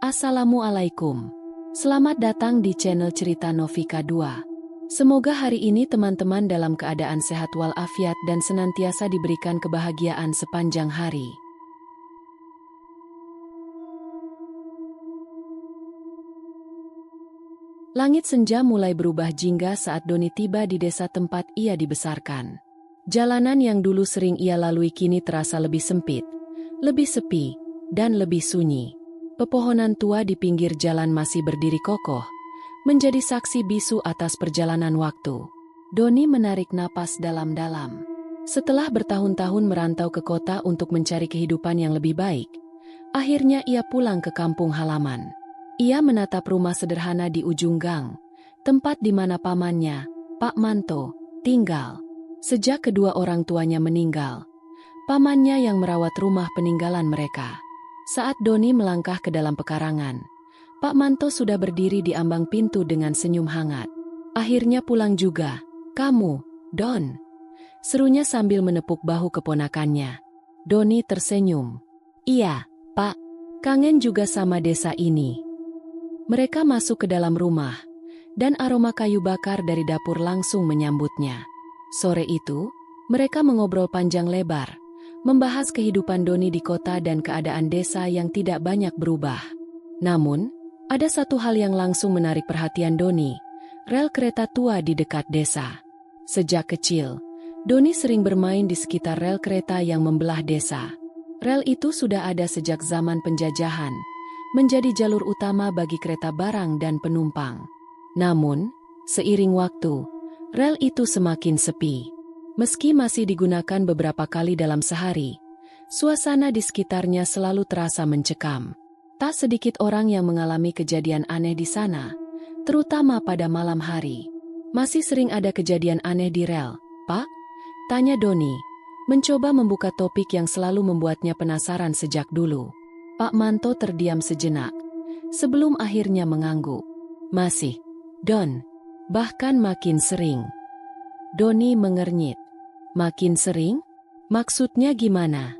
Assalamualaikum. Selamat datang di channel Cerita Novika 2. Semoga hari ini teman-teman dalam keadaan sehat walafiat dan senantiasa diberikan kebahagiaan sepanjang hari. Langit senja mulai berubah jingga saat Doni tiba di desa tempat ia dibesarkan. Jalanan yang dulu sering ia lalui kini terasa lebih sempit, lebih sepi, dan lebih sunyi. Pepohonan tua di pinggir jalan masih berdiri kokoh, menjadi saksi bisu atas perjalanan waktu. Doni menarik napas dalam-dalam. Setelah bertahun-tahun merantau ke kota untuk mencari kehidupan yang lebih baik, akhirnya ia pulang ke kampung halaman. Ia menatap rumah sederhana di ujung gang, tempat di mana pamannya, Pak Manto, tinggal. Sejak kedua orang tuanya meninggal, pamannya yang merawat rumah peninggalan mereka. Saat Doni melangkah ke dalam pekarangan, Pak Manto sudah berdiri di ambang pintu dengan senyum hangat. Akhirnya pulang juga, kamu, Don. Serunya sambil menepuk bahu keponakannya. Doni tersenyum. Iya, Pak. Kangen juga sama desa ini. Mereka masuk ke dalam rumah, dan aroma kayu bakar dari dapur langsung menyambutnya. Sore itu, mereka mengobrol panjang lebar, membahas kehidupan Doni di kota dan keadaan desa yang tidak banyak berubah. Namun, ada satu hal yang langsung menarik perhatian Doni, rel kereta tua di dekat desa. Sejak kecil, Doni sering bermain di sekitar rel kereta yang membelah desa. Rel itu sudah ada sejak zaman penjajahan, menjadi jalur utama bagi kereta barang dan penumpang. Namun, seiring waktu, rel itu semakin sepi. Meski masih digunakan beberapa kali dalam sehari, suasana di sekitarnya selalu terasa mencekam. Tak sedikit orang yang mengalami kejadian aneh di sana, terutama pada malam hari. Masih sering ada kejadian aneh di rel, Pak? Tanya Doni, mencoba membuka topik yang selalu membuatnya penasaran sejak dulu. Pak Manto terdiam sejenak, sebelum akhirnya mengangguk. Masih, Don. Bahkan makin sering. Doni mengernyit. Makin sering? Maksudnya gimana?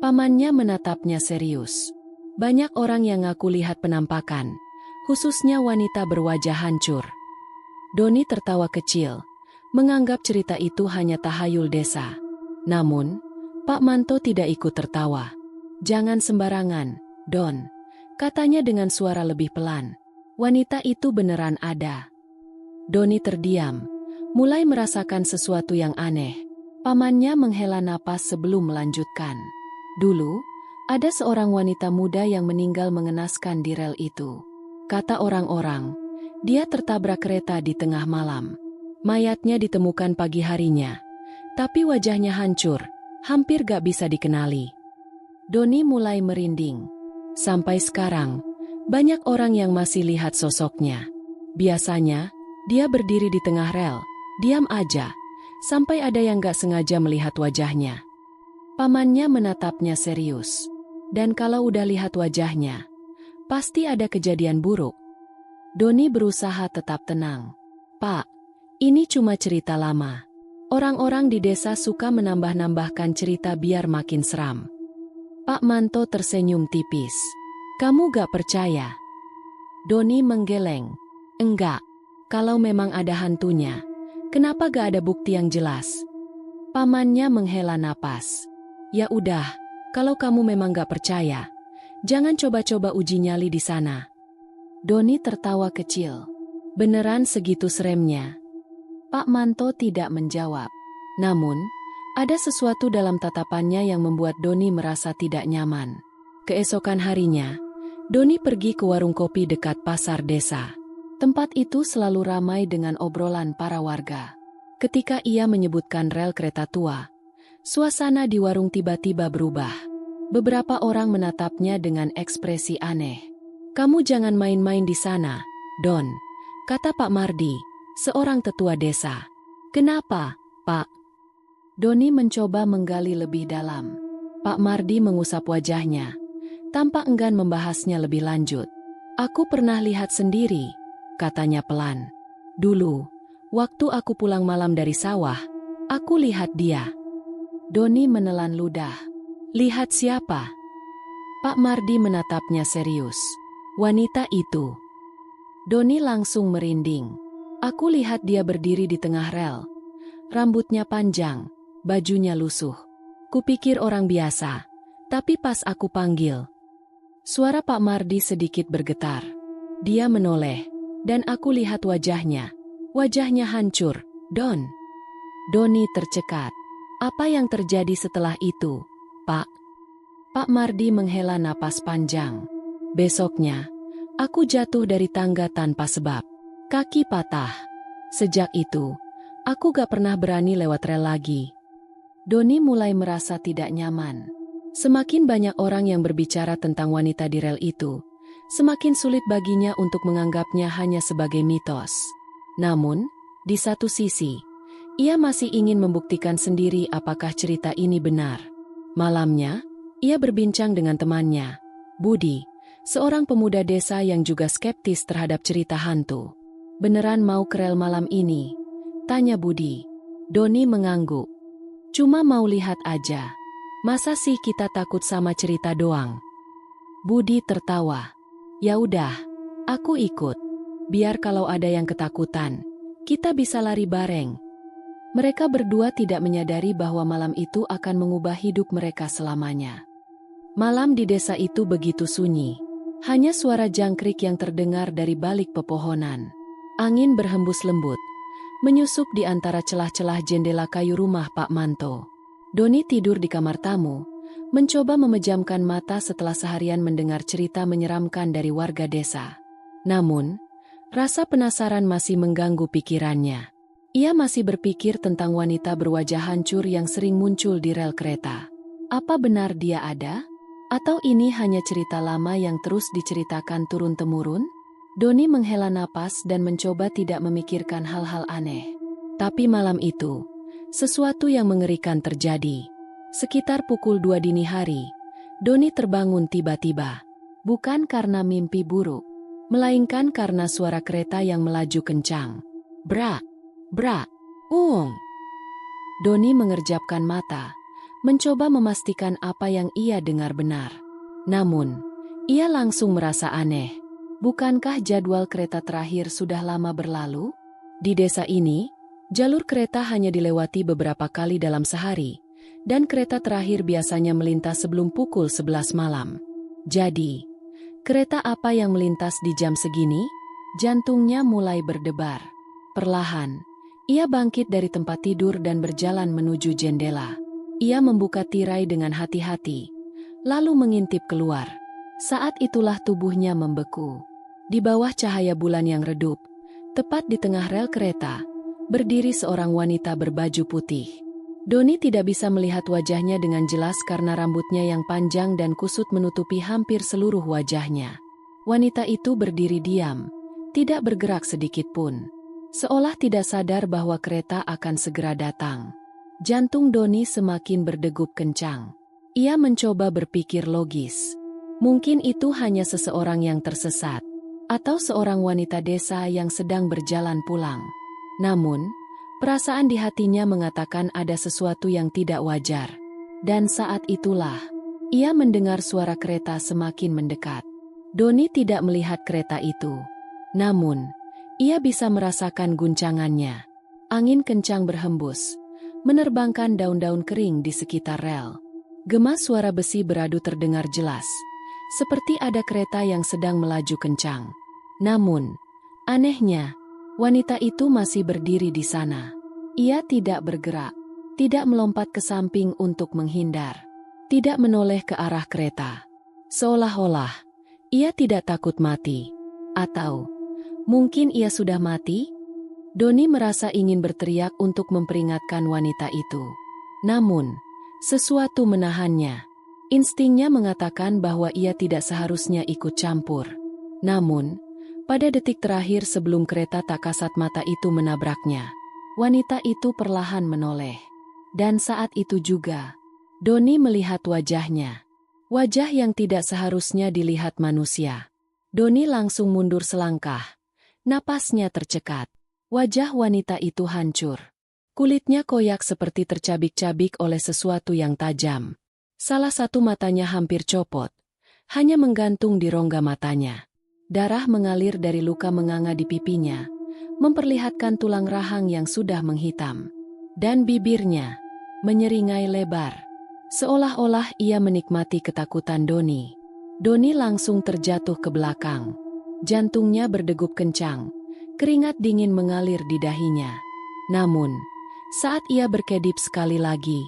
Pamannya menatapnya serius. Banyak orang yang ngaku lihat penampakan, khususnya wanita berwajah hancur. Doni tertawa kecil, menganggap cerita itu hanya tahayul desa. Namun, Pak Manto tidak ikut tertawa. Jangan sembarangan, Don, katanya dengan suara lebih pelan. Wanita itu beneran ada. Doni terdiam, mulai merasakan sesuatu yang aneh. Pamannya menghela napas sebelum melanjutkan. Dulu, ada seorang wanita muda yang meninggal mengenaskan di rel itu. Kata orang-orang, dia tertabrak kereta di tengah malam. Mayatnya ditemukan pagi harinya, tapi wajahnya hancur, hampir gak bisa dikenali. Doni mulai merinding. Sampai sekarang, banyak orang yang masih lihat sosoknya. Biasanya, dia berdiri di tengah rel, diam aja, sampai ada yang gak sengaja melihat wajahnya. Pamannya menatapnya serius. Dan kalau udah lihat wajahnya, pasti ada kejadian buruk. Doni berusaha tetap tenang. Pak, ini cuma cerita lama. Orang-orang di desa suka menambah-nambahkan cerita biar makin seram. Pak Manto tersenyum tipis. Kamu gak percaya? Doni menggeleng. Enggak. Kalau memang ada hantunya, kenapa gak ada bukti yang jelas? Pamannya menghela napas. Ya udah, kalau kamu memang gak percaya, jangan coba-coba uji nyali di sana. Doni tertawa kecil. Beneran segitu seremnya? Pak Manto tidak menjawab. Namun, ada sesuatu dalam tatapannya yang membuat Doni merasa tidak nyaman. Keesokan harinya, Doni pergi ke warung kopi dekat pasar desa. Tempat itu selalu ramai dengan obrolan para warga. Ketika ia menyebutkan rel kereta tua, suasana di warung tiba-tiba berubah. Beberapa orang menatapnya dengan ekspresi aneh. Kamu jangan main-main di sana, Don, kata Pak Mardi, seorang tetua desa. Kenapa, Pak? Doni mencoba menggali lebih dalam. Pak Mardi mengusap wajahnya, tampak enggan membahasnya lebih lanjut. Aku pernah lihat sendiri, katanya pelan. Dulu, waktu aku pulang malam dari sawah, aku lihat dia. Doni menelan ludah. Lihat siapa? Pak Mardi menatapnya serius. Wanita itu. Doni langsung merinding. Aku lihat dia berdiri di tengah rel. Rambutnya panjang, bajunya lusuh. Kupikir orang biasa, tapi pas aku panggil, suara Pak Mardi sedikit bergetar. Dia menoleh, dan aku lihat wajahnya. Wajahnya hancur. Doni tercekat. Apa yang terjadi setelah itu, Pak? Pak Mardi menghela napas panjang. Besoknya, aku jatuh dari tangga tanpa sebab. Kaki patah. Sejak itu, aku gak pernah berani lewat rel lagi. Doni mulai merasa tidak nyaman. Semakin banyak orang yang berbicara tentang wanita di rel itu, semakin sulit baginya untuk menganggapnya hanya sebagai mitos. Namun, di satu sisi, ia masih ingin membuktikan sendiri apakah cerita ini benar. Malamnya, ia berbincang dengan temannya, Budi, seorang pemuda desa yang juga skeptis terhadap cerita hantu. Beneran mau ke rel malam ini? Tanya Budi. Doni mengangguk. Cuma mau lihat aja. Masa sih kita takut sama cerita doang? Budi tertawa. Ya udah, aku ikut. Biar kalau ada yang ketakutan, kita bisa lari bareng. Mereka berdua tidak menyadari bahwa malam itu akan mengubah hidup mereka selamanya. Malam di desa itu begitu sunyi. Hanya suara jangkrik yang terdengar dari balik pepohonan. Angin berhembus lembut, menyusup di antara celah-celah jendela kayu rumah Pak Manto. Doni tidur di kamar tamu, mencoba memejamkan mata setelah seharian mendengar cerita menyeramkan dari warga desa. Namun, rasa penasaran masih mengganggu pikirannya. Ia masih berpikir tentang wanita berwajah hancur yang sering muncul di rel kereta. Apa benar dia ada? Atau ini hanya cerita lama yang terus diceritakan turun-temurun? Doni menghela napas dan mencoba tidak memikirkan hal-hal aneh. Tapi malam itu, sesuatu yang mengerikan terjadi. Sekitar pukul 2 dini hari, Doni terbangun tiba-tiba. Bukan karena mimpi buruk, melainkan karena suara kereta yang melaju kencang. Brak, brak, uung. Doni mengerjapkan mata, mencoba memastikan apa yang ia dengar benar. Namun, ia langsung merasa aneh. Bukankah jadwal kereta terakhir sudah lama berlalu? Di desa ini, jalur kereta hanya dilewati beberapa kali dalam sehari, dan kereta terakhir biasanya melintas sebelum pukul 11 malam. Jadi, kereta apa yang melintas di jam segini? Jantungnya mulai berdebar. Perlahan, ia bangkit dari tempat tidur dan berjalan menuju jendela. Ia membuka tirai dengan hati-hati, lalu mengintip keluar. Saat itulah tubuhnya membeku. Di bawah cahaya bulan yang redup, tepat di tengah rel kereta, berdiri seorang wanita berbaju putih. Doni tidak bisa melihat wajahnya dengan jelas karena rambutnya yang panjang dan kusut menutupi hampir seluruh wajahnya. Wanita itu berdiri diam, tidak bergerak sedikit pun. Seolah tidak sadar bahwa kereta akan segera datang. Jantung Doni semakin berdegup kencang. Ia mencoba berpikir logis. Mungkin itu hanya seseorang yang tersesat, atau seorang wanita desa yang sedang berjalan pulang. Namun, perasaan di hatinya mengatakan ada sesuatu yang tidak wajar. Dan saat itulah, ia mendengar suara kereta semakin mendekat. Doni tidak melihat kereta itu. Namun, ia bisa merasakan guncangannya. Angin kencang berhembus, menerbangkan daun-daun kering di sekitar rel. Gema suara besi beradu terdengar jelas, seperti ada kereta yang sedang melaju kencang. Namun, anehnya, wanita itu masih berdiri di sana. Ia tidak bergerak, tidak melompat ke samping untuk menghindar, tidak menoleh ke arah kereta. Seolah-olah, ia tidak takut mati. Atau, mungkin ia sudah mati? Doni merasa ingin berteriak untuk memperingatkan wanita itu. Namun, sesuatu menahannya. Instingnya mengatakan bahwa ia tidak seharusnya ikut campur. Namun, pada detik terakhir sebelum kereta tak kasat mata itu menabraknya, wanita itu perlahan menoleh. Dan saat itu juga, Doni melihat wajahnya. Wajah yang tidak seharusnya dilihat manusia. Doni langsung mundur selangkah. Napasnya tercekat. Wajah wanita itu hancur. Kulitnya koyak seperti tercabik-cabik oleh sesuatu yang tajam. Salah satu matanya hampir copot, hanya menggantung di rongga matanya. Darah mengalir dari luka menganga di pipinya, memperlihatkan tulang rahang yang sudah menghitam. Dan bibirnya menyeringai lebar, seolah-olah ia menikmati ketakutan Doni. Doni langsung terjatuh ke belakang. Jantungnya berdegup kencang, keringat dingin mengalir di dahinya. Namun, saat ia berkedip sekali lagi,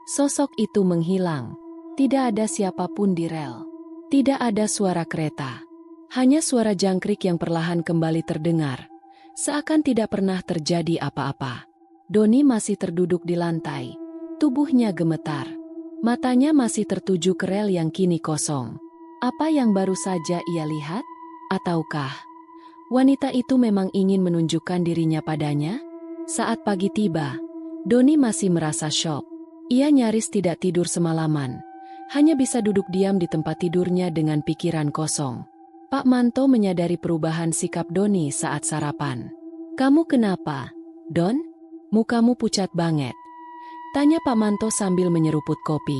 sosok itu menghilang. Tidak ada siapapun di rel. Tidak ada suara kereta. Hanya suara jangkrik yang perlahan kembali terdengar, seakan tidak pernah terjadi apa-apa. Doni masih terduduk di lantai, tubuhnya gemetar. Matanya masih tertuju ke rel yang kini kosong. Apa yang baru saja ia lihat? Ataukah wanita itu memang ingin menunjukkan dirinya padanya? Saat pagi tiba, Doni masih merasa syok. Ia nyaris tidak tidur semalaman. Hanya bisa duduk diam di tempat tidurnya dengan pikiran kosong. Pak Manto menyadari perubahan sikap Doni saat sarapan. "Kamu kenapa, Don? Mukamu pucat banget," tanya Pak Manto sambil menyeruput kopi.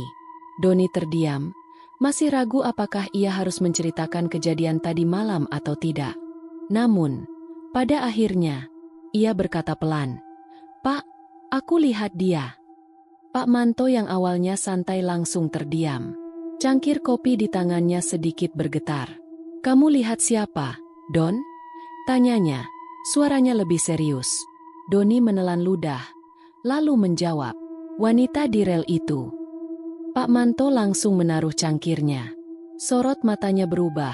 Doni terdiam, masih ragu apakah ia harus menceritakan kejadian tadi malam atau tidak. Namun, pada akhirnya, ia berkata pelan, "Pak, aku lihat dia." Pak Manto yang awalnya santai langsung terdiam. Cangkir kopi di tangannya sedikit bergetar. "Kamu lihat siapa, Don?" tanyanya, suaranya lebih serius. Doni menelan ludah, lalu menjawab, "Wanita di rel itu." Pak Manto langsung menaruh cangkirnya. Sorot matanya berubah,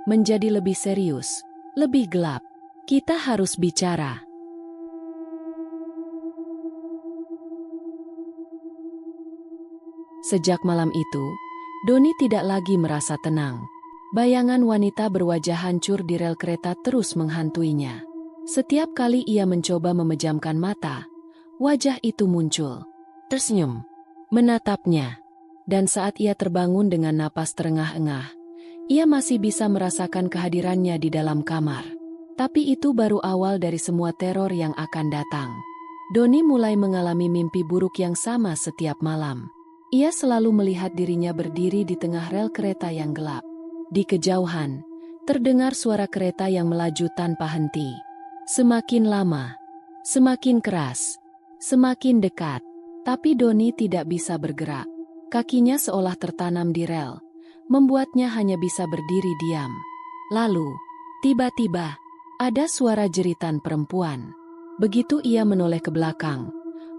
menjadi lebih serius, lebih gelap. "Kita harus bicara." Sejak malam itu, Doni tidak lagi merasa tenang. Bayangan wanita berwajah hancur di rel kereta terus menghantuinya. Setiap kali ia mencoba memejamkan mata, wajah itu muncul, tersenyum, menatapnya. Dan saat ia terbangun dengan napas terengah-engah, ia masih bisa merasakan kehadirannya di dalam kamar. Tapi itu baru awal dari semua teror yang akan datang. Doni mulai mengalami mimpi buruk yang sama setiap malam. Ia selalu melihat dirinya berdiri di tengah rel kereta yang gelap. Di kejauhan, terdengar suara kereta yang melaju tanpa henti. Semakin lama, semakin keras, semakin dekat. Tapi Doni tidak bisa bergerak. Kakinya seolah tertanam di rel, membuatnya hanya bisa berdiri diam. Lalu, tiba-tiba, ada suara jeritan perempuan. Begitu ia menoleh ke belakang,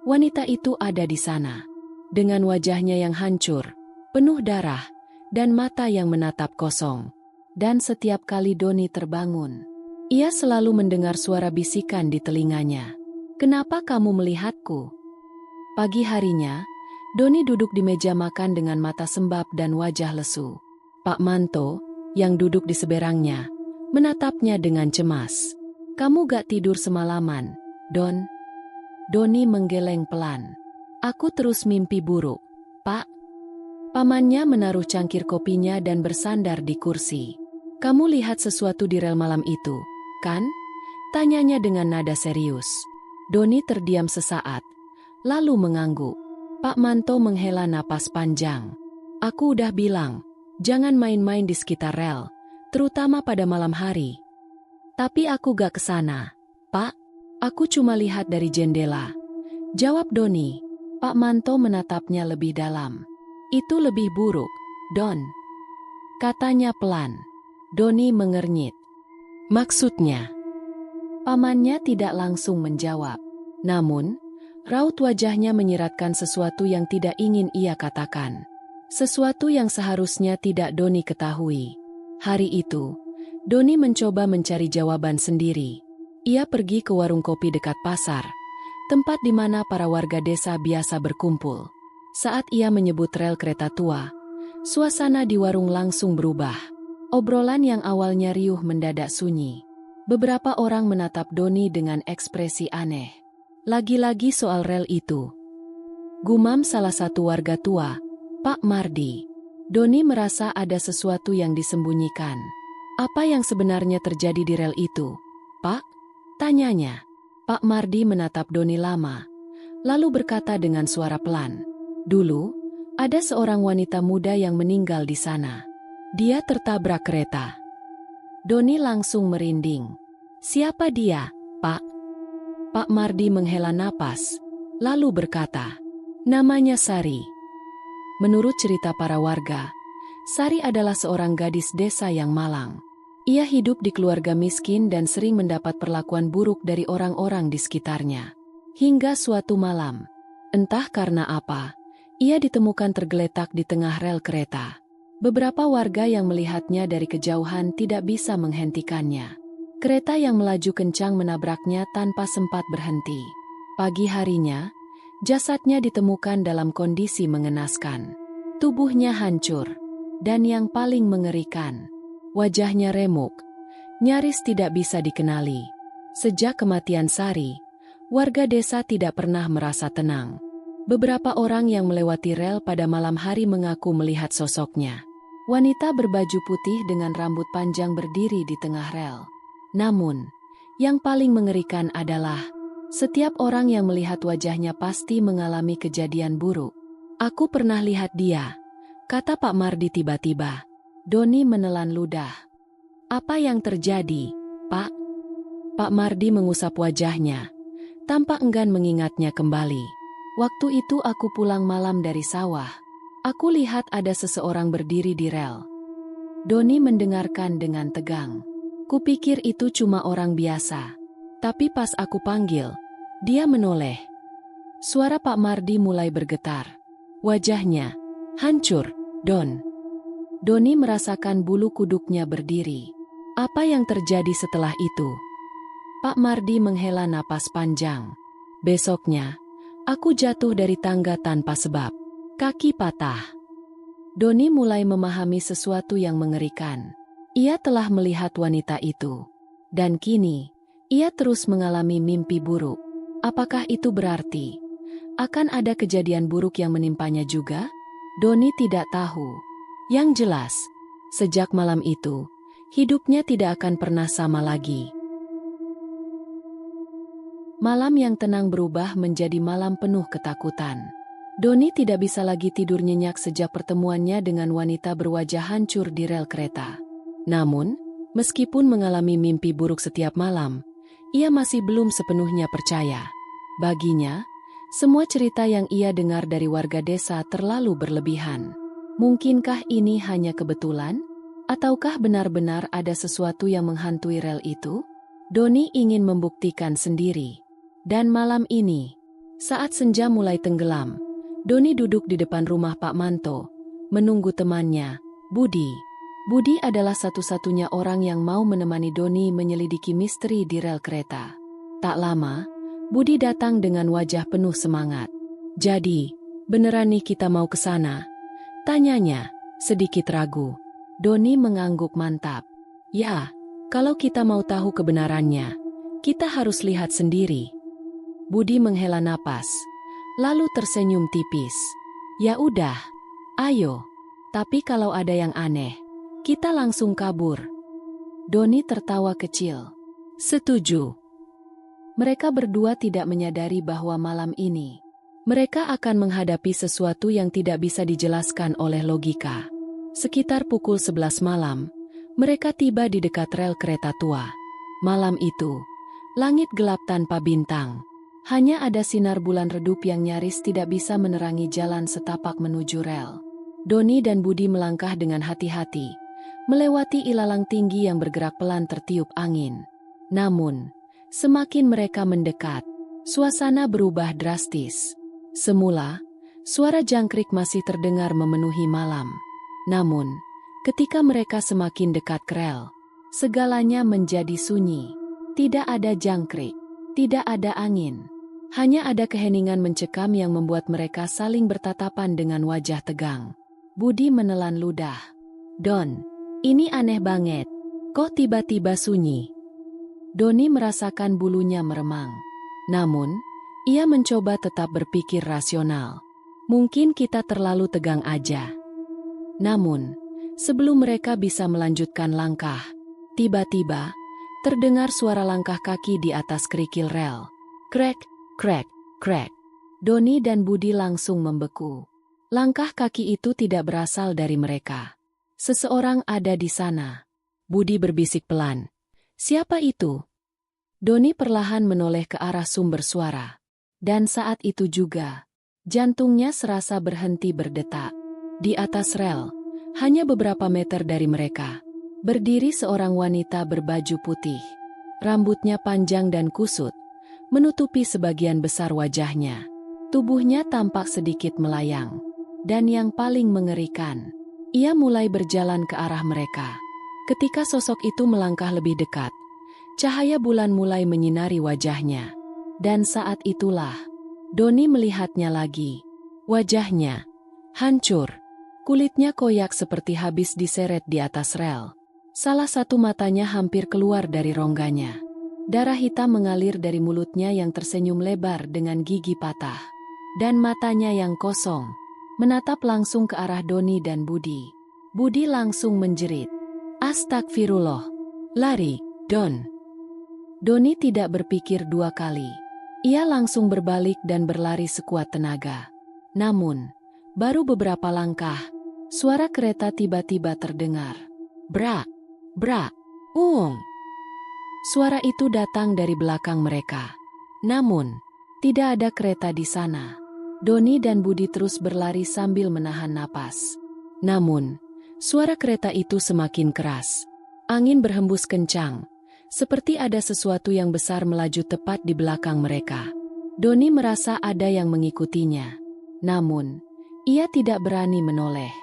wanita itu ada di sana. Dengan wajahnya yang hancur, penuh darah, dan mata yang menatap kosong. Dan setiap kali Doni terbangun, ia selalu mendengar suara bisikan di telinganya. "Kenapa kamu melihatku?" Pagi harinya, Doni duduk di meja makan dengan mata sembab dan wajah lesu. Pak Manto, yang duduk di seberangnya, menatapnya dengan cemas. "Kamu gak tidur semalaman, Don?" Doni menggeleng pelan. "Aku terus mimpi buruk, Pak." Pamannya menaruh cangkir kopinya dan bersandar di kursi. "Kamu lihat sesuatu di rel malam itu, kan?" tanyanya dengan nada serius. Doni terdiam sesaat, lalu mengangguk. Pak Manto menghela napas panjang. "Aku udah bilang, jangan main-main di sekitar rel, terutama pada malam hari." "Tapi aku gak kesana, Pak. Aku cuma lihat dari jendela," jawab Doni. Pak Manto menatapnya lebih dalam. "Itu lebih buruk, Don," katanya pelan. Doni mengernyit. "Maksudnya?" Pamannya tidak langsung menjawab. Namun, raut wajahnya menyiratkan sesuatu yang tidak ingin ia katakan. Sesuatu yang seharusnya tidak Doni ketahui. Hari itu, Doni mencoba mencari jawaban sendiri. Ia pergi ke warung kopi dekat pasar, tempat di mana para warga desa biasa berkumpul. Saat ia menyebut rel kereta tua, suasana di warung langsung berubah. Obrolan yang awalnya riuh mendadak sunyi. Beberapa orang menatap Doni dengan ekspresi aneh. "Lagi-lagi soal rel itu," gumam salah satu warga tua, Pak Mardi. Doni merasa ada sesuatu yang disembunyikan. "Apa yang sebenarnya terjadi di rel itu, Pak?" tanyanya. Pak Mardi menatap Doni lama, lalu berkata dengan suara pelan, "Dulu, ada seorang wanita muda yang meninggal di sana. Dia tertabrak kereta. Doni langsung merinding. "Siapa dia, Pak?" Pak Mardi menghela napas, lalu berkata, "Namanya Sari." Menurut cerita para warga, Sari adalah seorang gadis desa yang malang. Ia hidup di keluarga miskin dan sering mendapat perlakuan buruk dari orang-orang di sekitarnya. Hingga suatu malam, entah karena apa, ia ditemukan tergeletak di tengah rel kereta. Beberapa warga yang melihatnya dari kejauhan tidak bisa menghentikannya. Kereta yang melaju kencang menabraknya tanpa sempat berhenti. Pagi harinya, jasadnya ditemukan dalam kondisi mengenaskan. Tubuhnya hancur, dan yang paling mengerikan, wajahnya remuk, nyaris tidak bisa dikenali. Sejak kematian Sari, warga desa tidak pernah merasa tenang. Beberapa orang yang melewati rel pada malam hari mengaku melihat sosoknya. Wanita berbaju putih dengan rambut panjang berdiri di tengah rel. Namun, yang paling mengerikan adalah, setiap orang yang melihat wajahnya pasti mengalami kejadian buruk. "Aku pernah lihat dia," kata Pak Mardi tiba-tiba. Doni menelan ludah. "Apa yang terjadi, Pak?" Pak Mardi mengusap wajahnya, tampak enggan mengingatnya kembali. "Waktu itu aku pulang malam dari sawah. Aku lihat ada seseorang berdiri di rel." Doni mendengarkan dengan tegang. "Kupikir itu cuma orang biasa. Tapi pas aku panggil, dia menoleh." Suara Pak Mardi mulai bergetar. Wajahnya hancur, Don. Doni merasakan bulu kuduknya berdiri. Apa yang terjadi setelah itu? Pak Mardi menghela napas panjang. "Besoknya, aku jatuh dari tangga tanpa sebab. Kaki patah." Doni mulai memahami sesuatu yang mengerikan. Ia telah melihat wanita itu. Dan kini, ia terus mengalami mimpi buruk. Apakah itu berarti akan ada kejadian buruk yang menimpanya juga? Doni tidak tahu. Yang jelas, sejak malam itu, hidupnya tidak akan pernah sama lagi. Malam yang tenang berubah menjadi malam penuh ketakutan. Doni tidak bisa lagi tidur nyenyak sejak pertemuannya dengan wanita berwajah hancur di rel kereta. Namun, meskipun mengalami mimpi buruk setiap malam, ia masih belum sepenuhnya percaya. Baginya, semua cerita yang ia dengar dari warga desa terlalu berlebihan. Mungkinkah ini hanya kebetulan? Ataukah benar-benar ada sesuatu yang menghantui rel itu? Doni ingin membuktikan sendiri. Dan malam ini, saat senja mulai tenggelam, Doni duduk di depan rumah Pak Manto, menunggu temannya, Budi. Budi adalah satu-satunya orang yang mau menemani Doni menyelidiki misteri di rel kereta. Tak lama, Budi datang dengan wajah penuh semangat. "Jadi, beneran nih kita mau ke sana?" tanyanya, sedikit ragu. Doni mengangguk mantap. "Ya, kalau kita mau tahu kebenarannya, kita harus lihat sendiri." Budi menghela napas, lalu tersenyum tipis. "Ya udah, ayo. Tapi kalau ada yang aneh, kita langsung kabur." Doni tertawa kecil. "Setuju." Mereka berdua tidak menyadari bahwa malam ini, mereka akan menghadapi sesuatu yang tidak bisa dijelaskan oleh logika. Sekitar pukul 11 malam, mereka tiba di dekat rel kereta tua. Malam itu, langit gelap tanpa bintang. Hanya ada sinar bulan redup yang nyaris tidak bisa menerangi jalan setapak menuju rel. Doni dan Budi melangkah dengan hati-hati, melewati ilalang tinggi yang bergerak pelan tertiup angin. Namun, semakin mereka mendekat, suasana berubah drastis. Semula, suara jangkrik masih terdengar memenuhi malam. Namun, ketika mereka semakin dekat ke rel, segalanya menjadi sunyi. Tidak ada jangkrik, tidak ada angin. Hanya ada keheningan mencekam yang membuat mereka saling bertatapan dengan wajah tegang. Budi menelan ludah. "Don, ini aneh banget. Kok tiba-tiba sunyi?" Doni merasakan bulunya meremang. Namun, ia mencoba tetap berpikir rasional. Mungkin kita terlalu tegang aja. Namun, sebelum mereka bisa melanjutkan langkah, tiba-tiba, terdengar suara langkah kaki di atas kerikil rel. Krek, krek, krek. Doni dan Budi langsung membeku. Langkah kaki itu tidak berasal dari mereka. Seseorang ada di sana. Budi berbisik pelan. Siapa itu? Doni perlahan menoleh ke arah sumber suara. Dan saat itu juga, jantungnya serasa berhenti berdetak. Di atas rel, hanya beberapa meter dari mereka, berdiri seorang wanita berbaju putih. Rambutnya panjang dan kusut, menutupi sebagian besar wajahnya. Tubuhnya tampak sedikit melayang. Dan yang paling mengerikan, ia mulai berjalan ke arah mereka. Ketika sosok itu melangkah lebih dekat, cahaya bulan mulai menyinari wajahnya. Dan saat itulah, Doni melihatnya lagi. Wajahnya hancur. Kulitnya koyak seperti habis diseret di atas rel. Salah satu matanya hampir keluar dari rongganya. Darah hitam mengalir dari mulutnya yang tersenyum lebar dengan gigi patah. Dan matanya yang kosong, menatap langsung ke arah Doni dan Budi. Budi langsung menjerit. Astagfirullah. Lari, Don. Doni tidak berpikir dua kali. Ia langsung berbalik dan berlari sekuat tenaga. Namun, baru beberapa langkah, suara kereta tiba-tiba terdengar. Brak, brak, uung. Suara itu datang dari belakang mereka. Namun, tidak ada kereta di sana. Doni dan Budi terus berlari sambil menahan napas. Namun, suara kereta itu semakin keras. Angin berhembus kencang, seperti ada sesuatu yang besar melaju tepat di belakang mereka. Doni merasa ada yang mengikutinya. Namun, ia tidak berani menoleh.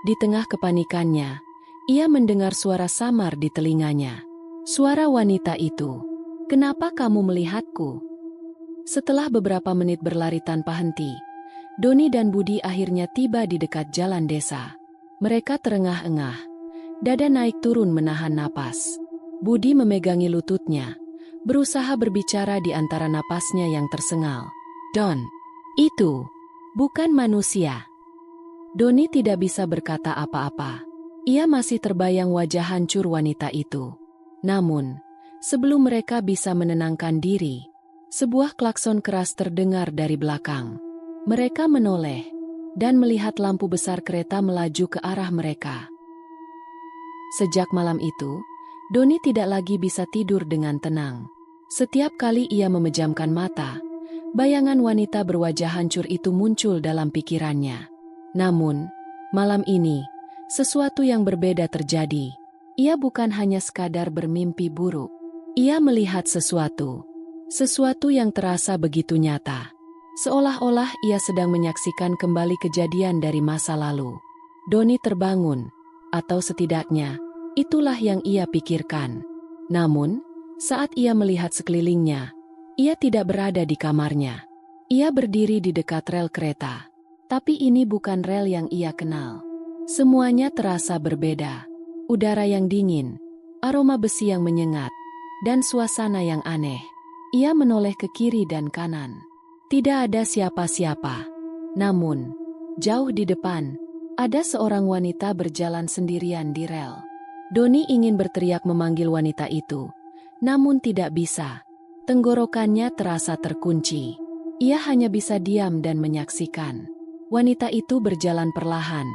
Di tengah kepanikannya, ia mendengar suara samar di telinganya. Suara wanita itu. Kenapa kamu melihatku? Setelah beberapa menit berlari tanpa henti, Doni dan Budi akhirnya tiba di dekat jalan desa. Mereka terengah-engah, dada naik turun menahan napas. Budi memegangi lututnya, berusaha berbicara di antara napasnya yang tersengal. Don, itu bukan manusia. Doni tidak bisa berkata apa-apa. Ia masih terbayang wajah hancur wanita itu. Namun, sebelum mereka bisa menenangkan diri, sebuah klakson keras terdengar dari belakang. Mereka menoleh dan melihat lampu besar kereta melaju ke arah mereka. Sejak malam itu, Doni tidak lagi bisa tidur dengan tenang. Setiap kali ia memejamkan mata, bayangan wanita berwajah hancur itu muncul dalam pikirannya. Namun, malam ini, sesuatu yang berbeda terjadi. Ia bukan hanya sekadar bermimpi buruk. Ia melihat sesuatu yang terasa begitu nyata. Seolah-olah ia sedang menyaksikan kembali kejadian dari masa lalu. Doni terbangun, atau setidaknya, itulah yang ia pikirkan. Namun, saat ia melihat sekelilingnya, ia tidak berada di kamarnya. Ia berdiri di dekat rel kereta. Tapi ini bukan rel yang ia kenal. Semuanya terasa berbeda. Udara yang dingin, aroma besi yang menyengat, dan suasana yang aneh. Ia menoleh ke kiri dan kanan. Tidak ada siapa-siapa. Namun, jauh di depan, ada seorang wanita berjalan sendirian di rel. Doni ingin berteriak memanggil wanita itu, namun tidak bisa. Tenggorokannya terasa terkunci. Ia hanya bisa diam dan menyaksikan. Wanita itu berjalan perlahan.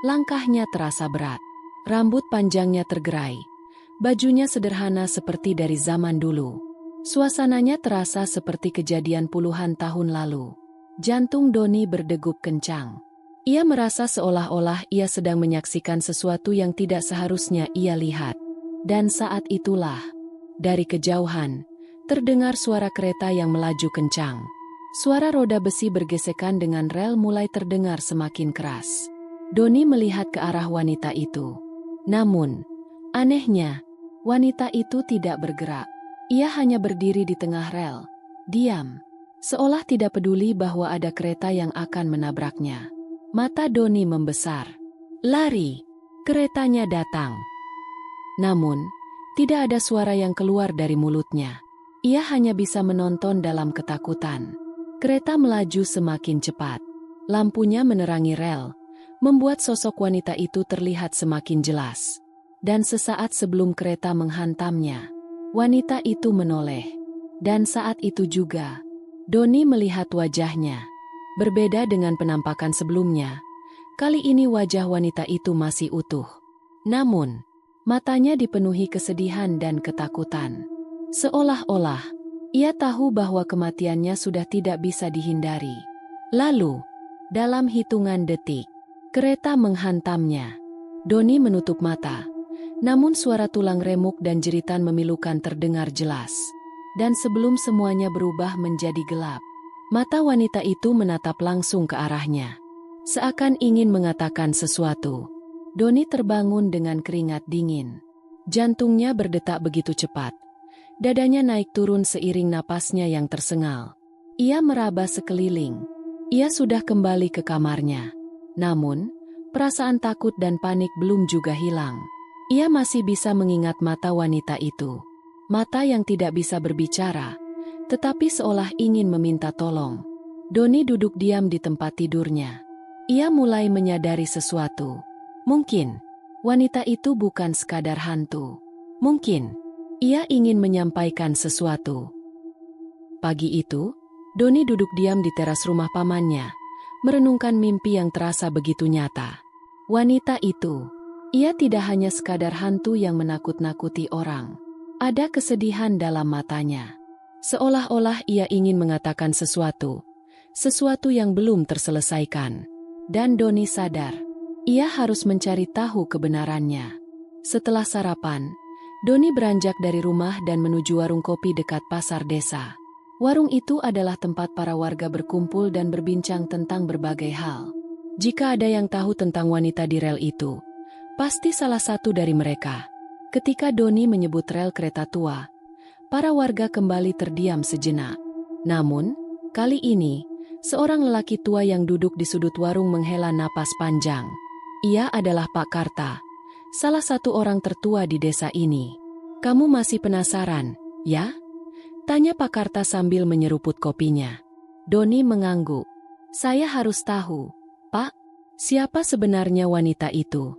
Langkahnya terasa berat. Rambut panjangnya tergerai. Bajunya sederhana seperti dari zaman dulu. Suasananya terasa seperti kejadian puluhan tahun lalu. Jantung Doni berdegup kencang. Ia merasa seolah-olah ia sedang menyaksikan sesuatu yang tidak seharusnya ia lihat. Dan saat itulah, dari kejauhan, terdengar suara kereta yang melaju kencang. Suara roda besi bergesekan dengan rel mulai terdengar semakin keras. Doni melihat ke arah wanita itu. Namun, anehnya, wanita itu tidak bergerak. Ia hanya berdiri di tengah rel, diam, seolah tidak peduli bahwa ada kereta yang akan menabraknya. Mata Doni membesar. Lari, keretanya datang. Namun, tidak ada suara yang keluar dari mulutnya. Ia hanya bisa menonton dalam ketakutan. Kereta melaju semakin cepat. Lampunya menerangi rel, membuat sosok wanita itu terlihat semakin jelas. Dan sesaat sebelum kereta menghantamnya, wanita itu menoleh. Dan saat itu juga, Doni melihat wajahnya. Berbeda dengan penampakan sebelumnya, kali ini wajah wanita itu masih utuh. Namun, Matanya dipenuhi kesedihan dan ketakutan. Seolah-olah ia tahu bahwa kematiannya sudah tidak bisa dihindari. Lalu, dalam hitungan detik, kereta menghantamnya. Doni menutup mata, namun suara tulang remuk dan jeritan memilukan terdengar jelas. Dan sebelum semuanya berubah menjadi gelap, mata wanita itu menatap langsung ke arahnya. Seakan ingin mengatakan sesuatu. Doni terbangun dengan keringat dingin. Jantungnya berdetak begitu cepat. Dadanya naik turun seiring napasnya yang tersengal. Ia meraba sekeliling. Ia sudah kembali ke kamarnya. Namun, perasaan takut dan panik belum juga hilang. Ia masih bisa mengingat mata wanita itu. Mata yang tidak bisa berbicara, tetapi seolah ingin meminta tolong. Doni duduk diam di tempat tidurnya. Ia mulai menyadari sesuatu. Mungkin, wanita itu bukan sekadar hantu. Mungkin, ia ingin menyampaikan sesuatu. Pagi itu, Doni duduk diam di teras rumah pamannya, merenungkan mimpi yang terasa begitu nyata. Wanita itu, ia tidak hanya sekadar hantu yang menakut-nakuti orang. Ada kesedihan dalam matanya. Seolah-olah ia ingin mengatakan sesuatu yang belum terselesaikan. Dan Doni sadar, ia harus mencari tahu kebenarannya. Setelah sarapan, Doni beranjak dari rumah dan menuju warung kopi dekat pasar desa. Warung itu adalah tempat para warga berkumpul dan berbincang tentang berbagai hal. Jika ada yang tahu tentang wanita di rel itu, pasti salah satu dari mereka. Ketika Doni menyebut rel kereta tua, para warga kembali terdiam sejenak. Namun, kali ini, seorang lelaki tua yang duduk di sudut warung menghela napas panjang. Ia adalah Pak Karta, salah satu orang tertua di desa ini. "Kamu masih penasaran, ya?" tanya Pak Karta sambil menyeruput kopinya. Doni mengangguk. "Saya harus tahu, Pak, siapa sebenarnya wanita itu?"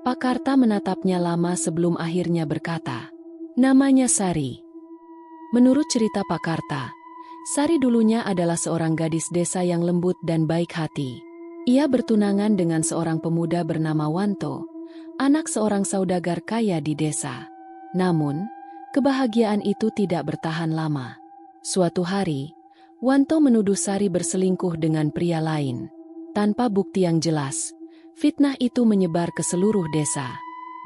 Pak Karta menatapnya lama sebelum akhirnya berkata, "Namanya Sari." Menurut cerita Pak Karta, Sari dulunya adalah seorang gadis desa yang lembut dan baik hati. Ia bertunangan dengan seorang pemuda bernama Wanto, anak seorang saudagar kaya di desa. Namun, kebahagiaan itu tidak bertahan lama. Suatu hari, Wanto menuduh Sari berselingkuh dengan pria lain. Tanpa bukti yang jelas, fitnah itu menyebar ke seluruh desa.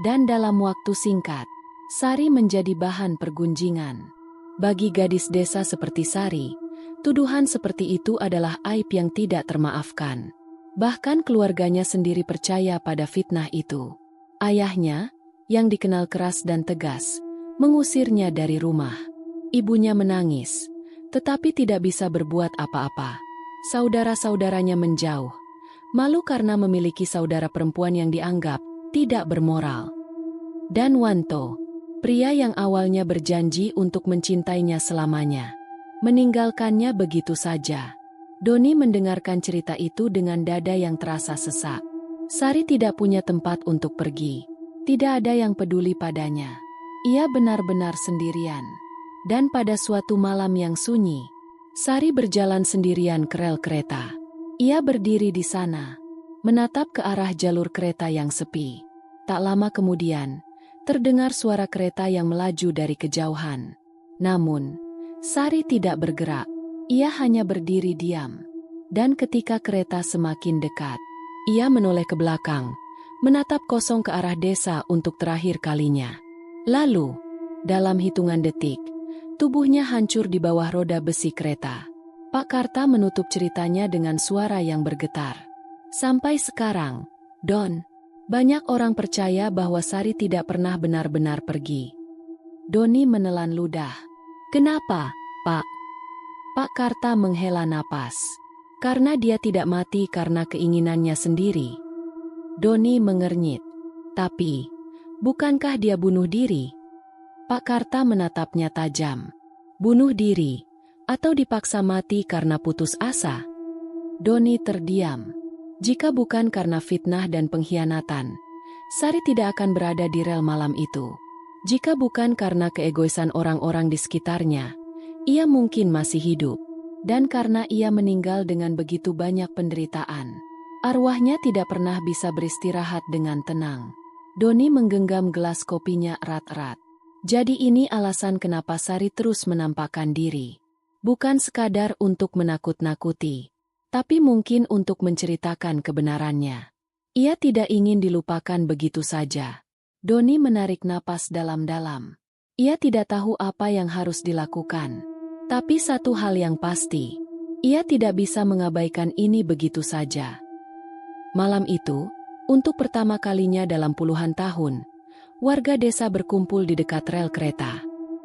Dan dalam waktu singkat, Sari menjadi bahan pergunjingan. Bagi gadis desa seperti Sari, tuduhan seperti itu adalah aib yang tidak termaafkan. Bahkan keluarganya sendiri percaya pada fitnah itu. Ayahnya, yang dikenal keras dan tegas, mengusirnya dari rumah. Ibunya menangis, tetapi tidak bisa berbuat apa-apa. Saudara-saudaranya menjauh, malu karena memiliki saudara perempuan yang dianggap tidak bermoral. Dan Wanto, pria yang awalnya berjanji untuk mencintainya selamanya, meninggalkannya begitu saja. Doni mendengarkan cerita itu dengan dada yang terasa sesak. Sari tidak punya tempat untuk pergi. Tidak ada yang peduli padanya. Ia benar-benar sendirian. Dan pada suatu malam yang sunyi, Sari berjalan sendirian ke rel kereta. Ia berdiri di sana, menatap ke arah jalur kereta yang sepi. Tak lama kemudian, terdengar suara kereta yang melaju dari kejauhan. Namun, Sari tidak bergerak. Ia hanya berdiri diam. Dan ketika kereta semakin dekat, ia menoleh ke belakang, menatap kosong ke arah desa untuk terakhir kalinya. Lalu, dalam hitungan detik, tubuhnya hancur di bawah roda besi kereta. Pak Karta menutup ceritanya dengan suara yang bergetar. Sampai sekarang, Don, banyak orang percaya bahwa Sari tidak pernah benar-benar pergi. Doni menelan ludah. Kenapa, Pak? Pak Karta menghela napas. Karena dia tidak mati karena keinginannya sendiri. Doni mengernyit. Tapi, bukankah dia bunuh diri? Pak Karta menatapnya tajam. Bunuh diri? Atau dipaksa mati karena putus asa? Doni terdiam. Jika bukan karena fitnah dan pengkhianatan, Sari tidak akan berada di rel malam itu. Jika bukan karena keegoisan orang-orang di sekitarnya, ia mungkin masih hidup. Dan karena ia meninggal dengan begitu banyak penderitaan, arwahnya tidak pernah bisa beristirahat dengan tenang. Doni menggenggam gelas kopinya erat-erat. Jadi ini alasan kenapa Sari terus menampakkan diri. Bukan sekadar untuk menakut-nakuti, tapi mungkin untuk menceritakan kebenarannya. Ia tidak ingin dilupakan begitu saja. Doni menarik napas dalam-dalam. Ia tidak tahu apa yang harus dilakukan. Tapi satu hal yang pasti, ia tidak bisa mengabaikan ini begitu saja. Malam itu, untuk pertama kalinya dalam puluhan tahun, warga desa berkumpul di dekat rel kereta.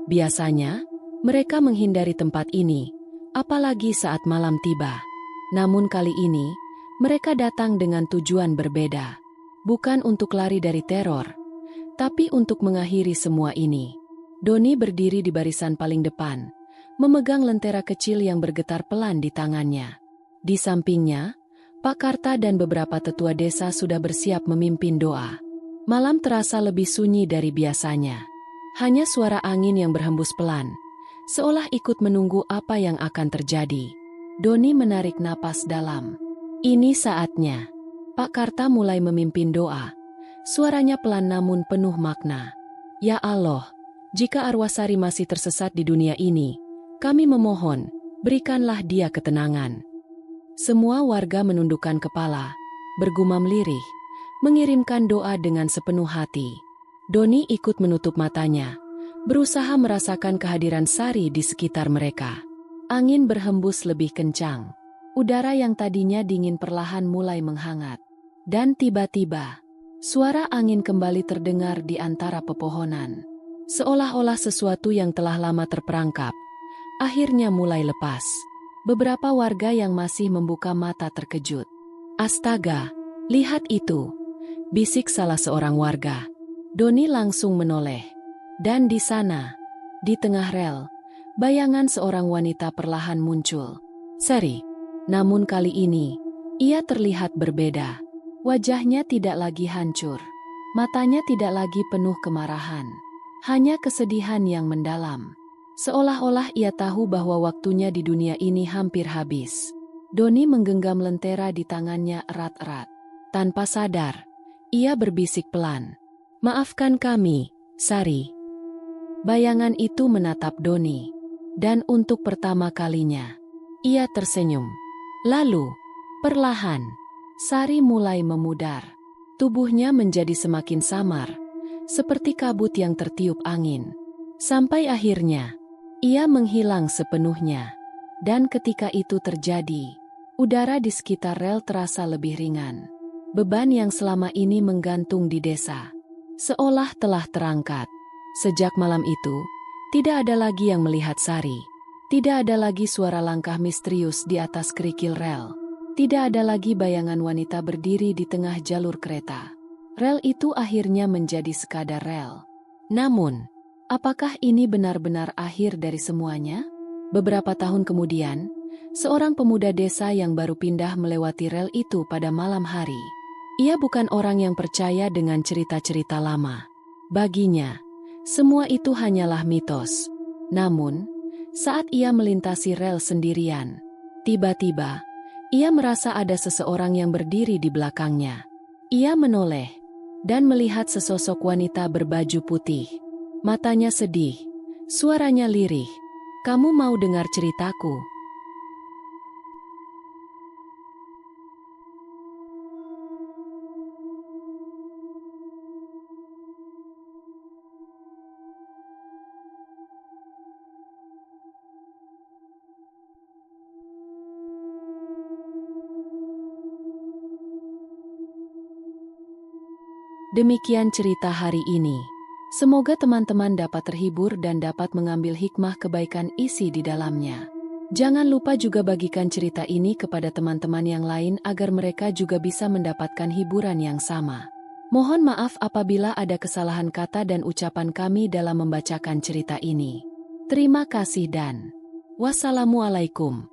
Biasanya, mereka menghindari tempat ini, apalagi saat malam tiba. Namun kali ini, mereka datang dengan tujuan berbeda. Bukan untuk lari dari teror, tapi untuk mengakhiri semua ini. Doni berdiri di barisan paling depan, memegang lentera kecil yang bergetar pelan di tangannya. Di sampingnya, Pak Karta dan beberapa tetua desa sudah bersiap memimpin doa. Malam terasa lebih sunyi dari biasanya. Hanya suara angin yang berhembus pelan, seolah ikut menunggu apa yang akan terjadi. Doni menarik napas dalam. Ini saatnya. Pak Karta mulai memimpin doa. Suaranya pelan namun penuh makna. Ya Allah, jika arwah Sari masih tersesat di dunia ini, kami memohon, berikanlah dia ketenangan. Semua warga menundukkan kepala, bergumam lirih, mengirimkan doa dengan sepenuh hati. Doni ikut menutup matanya, berusaha merasakan kehadiran Sari di sekitar mereka. Angin berhembus lebih kencang. Udara yang tadinya dingin perlahan mulai menghangat. Dan tiba-tiba, suara angin kembali terdengar di antara pepohonan. Seolah-olah sesuatu yang telah lama terperangkap, akhirnya mulai lepas. Beberapa warga yang masih membuka mata terkejut. Astaga, lihat itu! Bisik salah seorang warga. Doni langsung menoleh. Dan di sana, di tengah rel, bayangan seorang wanita perlahan muncul. Sari. Namun kali ini, ia terlihat berbeda. Wajahnya tidak lagi hancur. Matanya tidak lagi penuh kemarahan. Hanya kesedihan yang mendalam. Seolah-olah ia tahu bahwa waktunya di dunia ini hampir habis. Doni menggenggam lentera di tangannya erat-erat. Tanpa sadar, ia berbisik pelan. Maafkan kami, Sari. Bayangan itu menatap Doni. Dan untuk pertama kalinya, ia tersenyum. Lalu, perlahan, Sari mulai memudar. Tubuhnya menjadi semakin samar, seperti kabut yang tertiup angin. Sampai akhirnya, ia menghilang sepenuhnya. Dan ketika itu terjadi, udara di sekitar rel terasa lebih ringan. Beban yang selama ini menggantung di desa, seolah telah terangkat. Sejak malam itu, tidak ada lagi yang melihat Sari. Tidak ada lagi suara langkah misterius di atas kerikil rel. Tidak ada lagi bayangan wanita berdiri di tengah jalur kereta. Rel itu akhirnya menjadi sekadar rel. Namun, apakah ini benar-benar akhir dari semuanya? Beberapa tahun kemudian, seorang pemuda desa yang baru pindah melewati rel itu pada malam hari. Ia bukan orang yang percaya dengan cerita-cerita lama. Baginya, semua itu hanyalah mitos. Namun, saat ia melintasi rel sendirian, tiba-tiba, ia merasa ada seseorang yang berdiri di belakangnya. Ia menoleh dan melihat sesosok wanita berbaju putih. Matanya sedih, suaranya lirih. Kamu mau dengar ceritaku? Demikian cerita hari ini. Semoga teman-teman dapat terhibur dan dapat mengambil hikmah kebaikan isi di dalamnya. Jangan lupa juga bagikan cerita ini kepada teman-teman yang lain agar mereka juga bisa mendapatkan hiburan yang sama. Mohon maaf apabila ada kesalahan kata dan ucapan kami dalam membacakan cerita ini. Terima kasih dan wassalamualaikum.